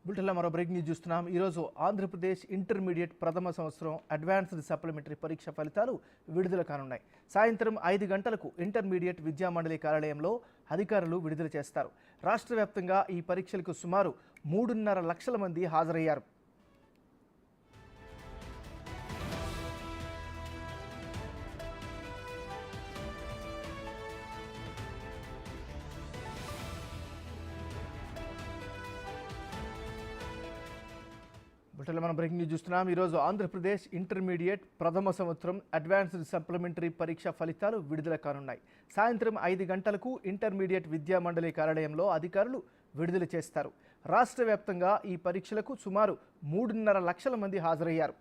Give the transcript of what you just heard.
బులెటిన్లో మరో breaking news చూస్తున్నాం. ఈరోజు ఆంధ్రప్రదేశ్ ఇంటర్మీడియట్ ప్రథమ సంవత్సరం అడ్వాన్స్డ్ సప్లిమెంటరీ పరీక్ష ఫలితాలు విడుదల కానున్నాయి. సాయంత్రం 5 గంటలకు ఇంటర్మీడియట్ విద్యామండలి కార్యాలయంలో అధికారులు విడుదల చేస్తారు. రాష్ట్ర వ్యాప్తంగా ఈ పరీక్షలకు సుమారు 3.5 లక్షల మంది హాజరయ్యారు. బులెటిన్లో మనం బ్రేకింగ్ న్యూస్ చూస్తున్నాం. ఈరోజు ఆంధ్రప్రదేశ్ ఇంటర్మీడియట్ ప్రథమ సంవత్సరం అడ్వాన్స్డ్ సప్లిమెంటరీ పరీక్ష ఫలితాలు విడుదల కానున్నాయి. సాయంత్రం 5 గంటలకు ఇంటర్మీడియట్ విద్యామండలి కార్యాలయంలో అధికారులు విడుదల చేస్తారు. రాష్ట్ర వ్యాప్తంగా ఈ పరీక్షలకు సుమారు 3.5 లక్షల మంది హాజరయ్యారు.